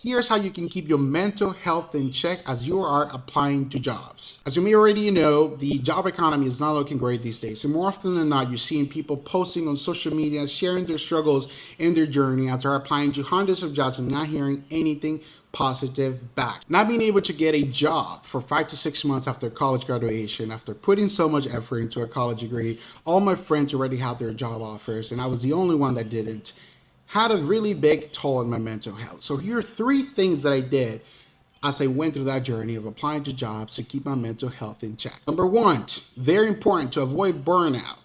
here's how you can keep your mental health in check as you are applying to jobs. As you may already know, the job economy is not looking great these days. And more often than not, you're seeing people posting on social media, sharing their struggles and their journey as they're applying to hundreds of jobs and not hearing anything positive back. Not being able to get a job for 5 to 6 months after college graduation, after putting so much effort into a college degree. All my friends already had their job offers and I was the only one that didn't. Had a really big toll on my mental health. So here are 3 things that I did as I went through that journey of applying to jobs to keep my mental health in check. Number 1, very important to avoid burnout.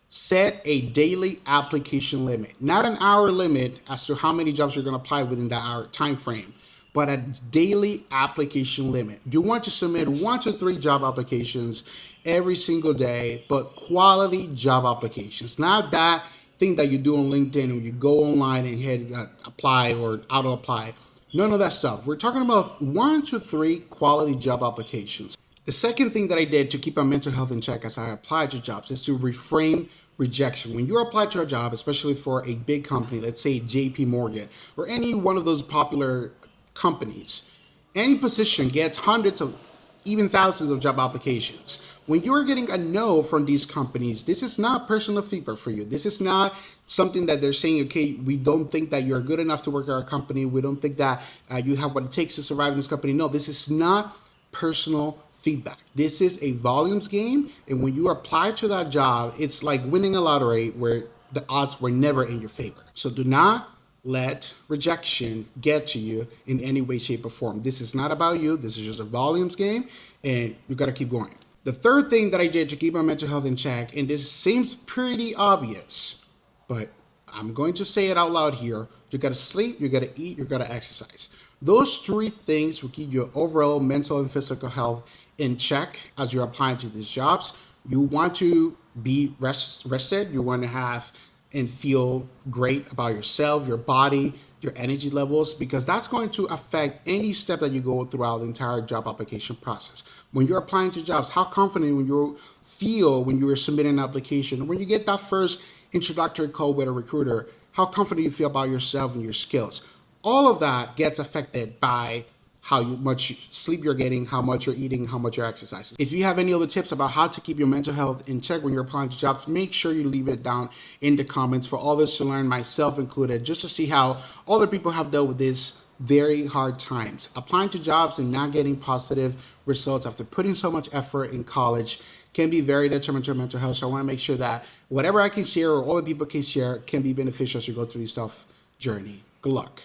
Set a daily application limit, not an hour limit as to how many jobs you're going to apply within that hour time frame, but a daily application limit. You want to submit 1 to 3 job applications every single day, but quality job applications, not that thing that you do on LinkedIn and you go online and hit apply or auto apply. None of that stuff. We're talking about 1 to 3 quality job applications. The second thing that I did to keep my mental health in check as I applied to jobs is to reframe rejection. When you apply to a job, especially for a big company, let's say JP Morgan or any one of those popular companies, any position gets hundreds of even thousands of job applications. When you're getting a no from these companies, this is not personal feedback for you. This is not something that they're saying, okay, we don't think that you're good enough to work at our company. We don't think that you have what it takes to survive in this company. No, this is not personal feedback. This is a volumes game. And when you apply to that job, it's like winning a lottery where the odds were never in your favor. So do not let rejection get to you in any way, shape, or form. This is not about you. This is just a volumes game, and you got to keep going. The third thing that I did to keep my mental health in check, and this seems pretty obvious, but I'm going to say it out loud here. You got to sleep, you got to eat, you got to exercise. Those 3 things will keep your overall mental and physical health in check as you're applying to these jobs. You want to be rested. You want to have and feel great about yourself, your body, your energy levels, because that's going to affect any step that you go throughout the entire job application process. When you're applying to jobs, how confident when you feel when you're submitting an application, when you get that first introductory call with a recruiter, how confident you feel about yourself and your skills. All of that gets affected by how much sleep you're getting, how much you're eating, how much you're exercising. If you have any other tips about how to keep your mental health in check when you're applying to jobs, make sure you leave it down in the comments for others to learn, myself included, just to see how other people have dealt with this very hard times. Applying to jobs and not getting positive results after putting so much effort in college can be very detrimental to your mental health. So I want to make sure that whatever I can share or other people can share can be beneficial as you go through this tough journey. Good luck.